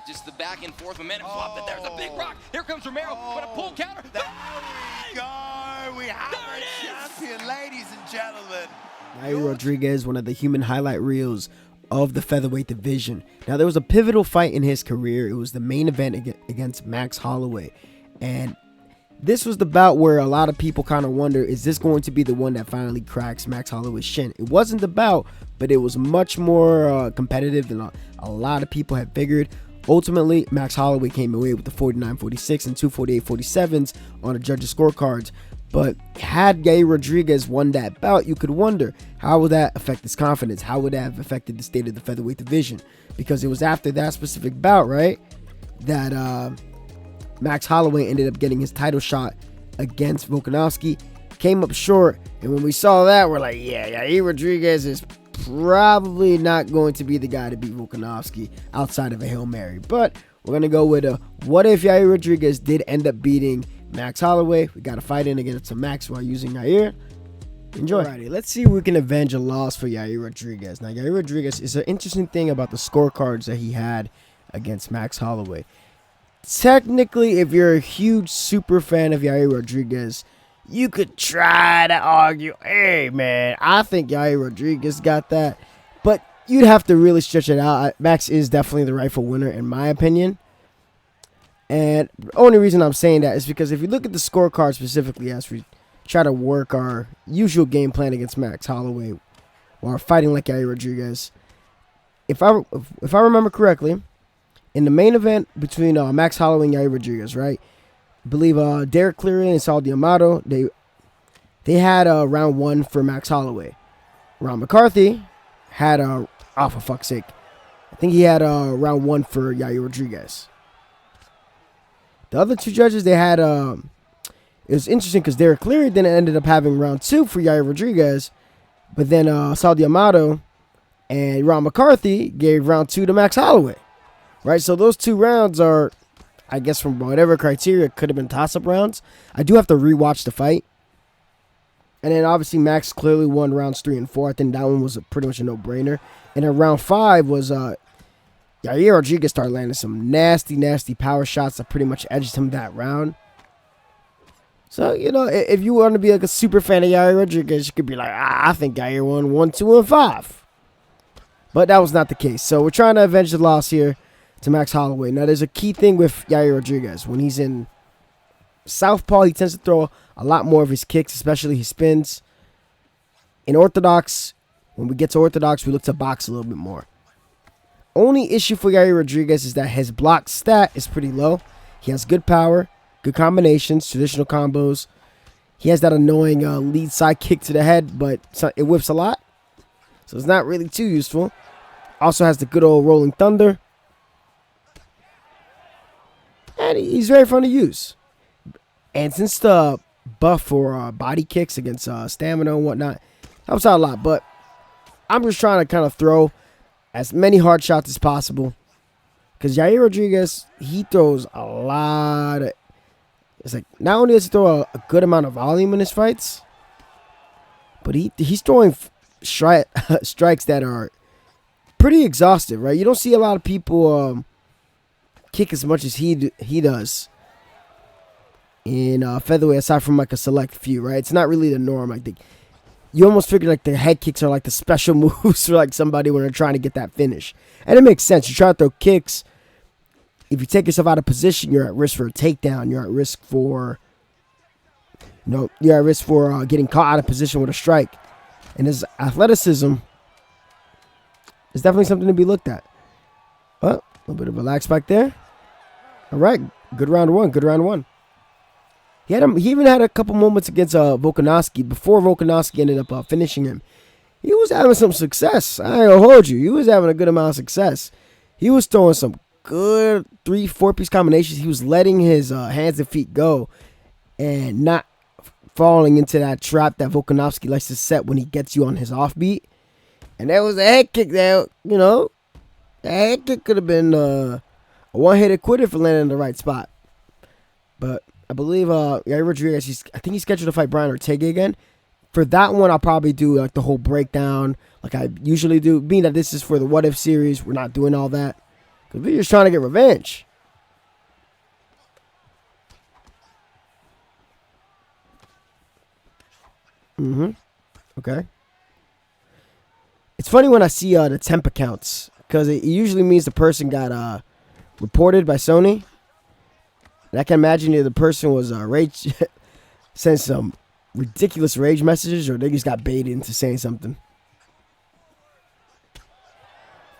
Just the back and forth momentum flop. But there's a big rock. Here comes Romero. What a pull counter. There we go. We have a champion, ladies and gentlemen. Yair Rodriguez, one of the human highlight reels of the featherweight division. Now, there was a pivotal fight in his career. It was the main event against Max Holloway. And this was the bout where a lot of people kind of wonder, is this going to be the one that finally cracks Max Holloway's shin? It wasn't the bout, but it was much more competitive than a lot of people had figured. Ultimately, Max Holloway came away with the 49-46 and 2 48-47s on the judges' scorecards. But had Yair Rodriguez won that bout, you could wonder, how would that affect his confidence? How would that have affected the state of the featherweight division? Because it was after that specific bout, right, that Max Holloway ended up getting his title shot against Volkanovski. Came up short, and when we saw that, we're like, yeah, Yair Rodriguez is probably not going to be the guy to beat Volkanovski outside of a Hail Mary. But we're going to go with a what if Yair Rodriguez did end up beating Max Holloway. We got a fight in against Max while using Yair. Enjoy. Alrighty, let's see if we can avenge a loss for Yair Rodriguez. Now, Yair Rodriguez is an interesting thing about the scorecards that he had against Max Holloway. Technically, if you're a huge super fan of Yair Rodriguez, you could try to argue, hey, man, I think Yair Rodriguez got that. But you'd have to really stretch it out. Max is definitely the rightful winner, in my opinion. And the only reason I'm saying that is because if you look at the scorecard specifically as we try to work our usual game plan against Max Holloway while fighting like Yair Rodriguez, if I remember correctly, in the main event between Max Holloway and Yair Rodriguez, right? I believe Derek Cleary and Saul D'Amato, they had round one for Max Holloway. Ron McCarthy had for fuck's sake, I think he had round one for Yair Rodriguez. The other two judges, they had it was interesting because Derek Cleary then ended up having round two for Yair Rodriguez, but then Saul D'Amato and Ron McCarthy gave round two to Max Holloway. Right, so those two rounds are, I guess from whatever criteria, could have been toss-up rounds. I do have to rewatch the fight. And then obviously Max clearly won rounds 3 and 4. I think that one was pretty much a no-brainer. And then round 5 was Yair Rodriguez started landing some nasty, nasty power shots that pretty much edged him that round. So, you know, if you want to be like a super fan of Yair Rodriguez, you could be like, I think Yair won 1, 2, and 5. But that was not the case. So we're trying to avenge the loss here to Max Holloway. Now, there's a key thing with Yair Rodriguez. When he's in southpaw, he tends to throw a lot more of his kicks, especially his spins. In orthodox, when we get to orthodox, we look to box a little bit more. Only issue for Yair Rodriguez is that his block stat is pretty low. He has good power, good combinations, traditional combos. He has that annoying lead side kick to the head, but it whips a lot. So it's not really too useful. Also has the good old rolling thunder. And he's very fun to use. And since the buff for body kicks against stamina and whatnot helps out a lot. But I'm just trying to kind of throw as many hard shots as possible. Because Yair Rodriguez, he throws a lot of... It's like, not only does he throw a good amount of volume in his fights, but he's throwing strikes that are pretty exhaustive, right? You don't see a lot of people... kick as much as he does in featherweight, aside from like a select few, right? It's not really the norm. I think you almost figure like the head kicks are like the special moves for like somebody when they're trying to get that finish, and it makes sense. You try to throw kicks. If you take yourself out of position, you're at risk for a takedown. You're at risk for, getting caught out of position with a strike. And his athleticism is definitely something to be looked at. Oh, a little bit of a lag spike there. All right, good round one. Good round one. He even had a couple moments against Volkanovski before Volkanovski ended up finishing him. He was having some success. I ain't gonna hold you. He was having a good amount of success. He was throwing some good 3-4 piece combinations. He was letting his hands and feet go and not falling into that trap that Volkanovski likes to set when he gets you on his offbeat. And there was a head kick there, the head kick could have been a one-hitter quitter for landing in the right spot. But I believe Yair Rodriguez, I think he's scheduled to fight Brian Ortega again. For that one, I'll probably do like the whole breakdown like I usually do. Being that this is for the What If series, we're not doing all that. Because we're just trying to get revenge. Okay. It's funny when I see the temp accounts, because it usually means the person got reported by Sony. And I can imagine if the person was rage sent some ridiculous rage messages, or they just got baited into saying something.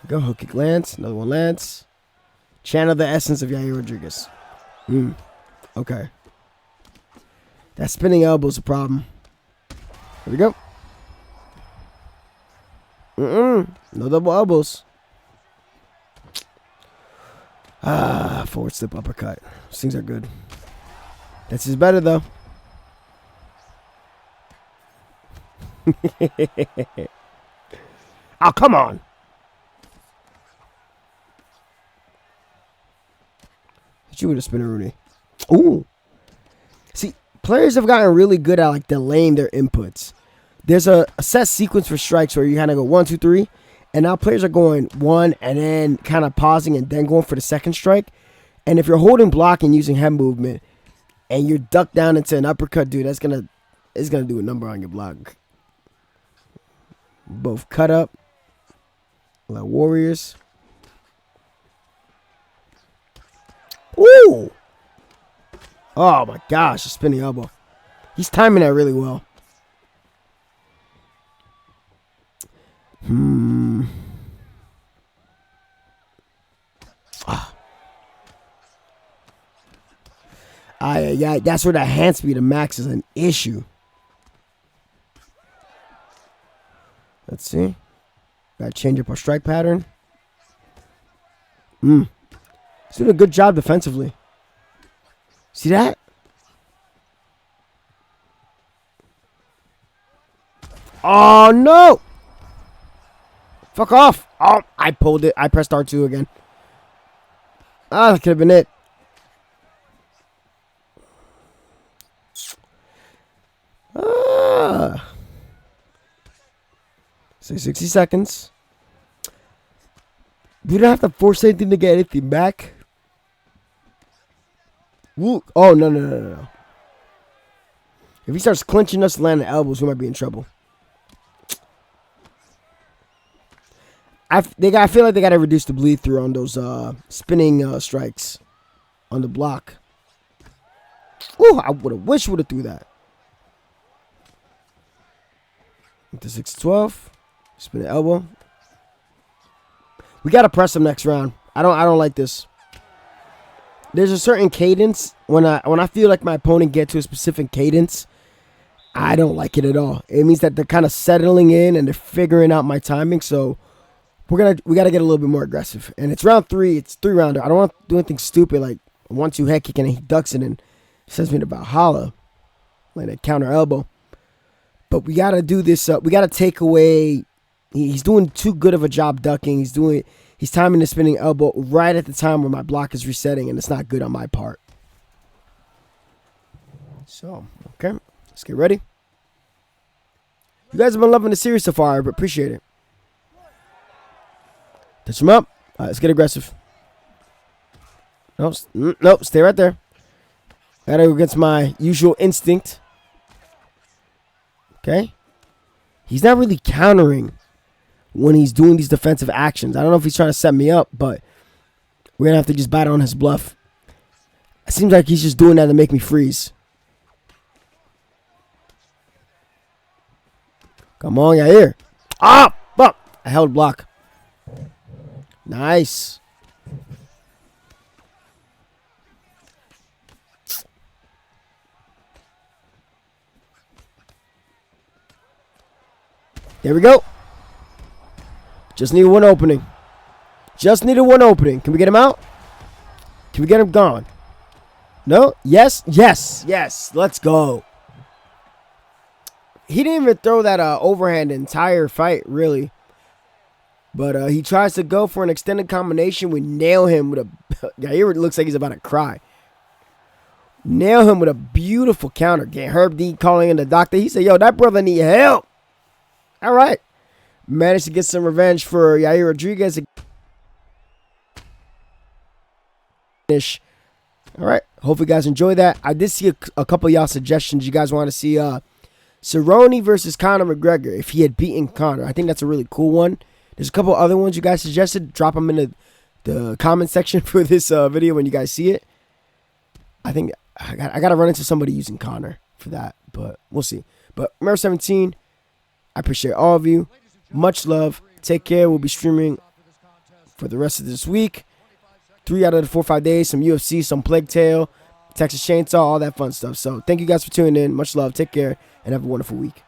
Go hook kick lands. Another one lands. Channel the essence of Yair Rodriguez. Okay. That spinning elbow is a problem. Here we go. No double elbows. Forward slip uppercut. These things are good. This is better though. Oh, come on. Hit you with a spinner, Rooney. Ooh. See, players have gotten really good at like delaying their inputs. There's a set sequence for strikes where you kind of go 1, 2, 3, and now players are going 1 and then kind of pausing and then going for the second strike. And if you're holding block and using head movement, and you're ducked down into an uppercut, dude, it's gonna do a number on your block. Both cut up, like warriors. Ooh! Oh my gosh, a spinning elbow. He's timing that really well. Yeah, that's where the hand speed of Max is an issue. Let's see. Gotta change up our strike pattern. He's doing a good job defensively. See that? Oh, no! Fuck off. Oh, I pulled it. I pressed R2 again. That could have been it. Say 60 seconds. We don't have to force anything to get anything back. Woo. Oh, no. If he starts clinching us and landing elbows, we might be in trouble. I feel like they got to reduce the bleed through on those spinning strikes on the block. Ooh, I wish would have threw that. Into 6-12. Spin the elbow. We got to press him next round. I don't like this. There's a certain cadence when I feel like my opponent gets to a specific cadence, I don't like it at all. It means that they're kind of settling in and they're figuring out my timing. So we got to get a little bit more aggressive. And it's round 3. It's 3-rounder. I don't want to do anything stupid like a 1-2 head kick and he ducks it and sends me to Valhalla, like a counter elbow. But we got to do this. We got to take away. He's doing too good of a job ducking. He's timing the spinning elbow right at the time where my block is resetting, and it's not good on my part. So, okay. Let's get ready. You guys have been loving the series so far. I appreciate it. Touch him up. All right, let's get aggressive. Nope, stay right there. Gotta go against my usual instinct. Okay. He's not really countering when he's doing these defensive actions. I don't know if he's trying to set me up, but we're going to have to just bite on his bluff. It seems like he's just doing that to make me freeze. Come on, Yair. Ah, fuck. I held block. Nice. There we go. Just need one opening. Just needed one opening. Can we get him out? Can we get him gone? No? Yes? Yes. Yes. Let's go. He didn't even throw that overhand the entire fight, really. But he tries to go for an extended combination. We nail him with a... Yair looks like he's about to cry. Nail him with a beautiful counter. Get Herb D calling in the doctor. He said, yo, that brother need help. All right. Managed to get some revenge for Yair Rodriguez. finish. All right. Hope you guys enjoy that. I did see a couple of y'all suggestions. You guys want to see Cerrone versus Conor McGregor if he had beaten Conor. I think that's a really cool one. There's a couple other ones you guys suggested. Drop them in the comment section for this video when you guys see it. I think I got to run into somebody using Conor for that, but we'll see. But Romero 17, I appreciate all of you. Much love. Take care. We'll be streaming for the rest of this week. 3 out of the 4 or 5 days. Some UFC, some Plague Tale, Texas Chainsaw, all that fun stuff. So thank you guys for tuning in. Much love. Take care and have a wonderful week.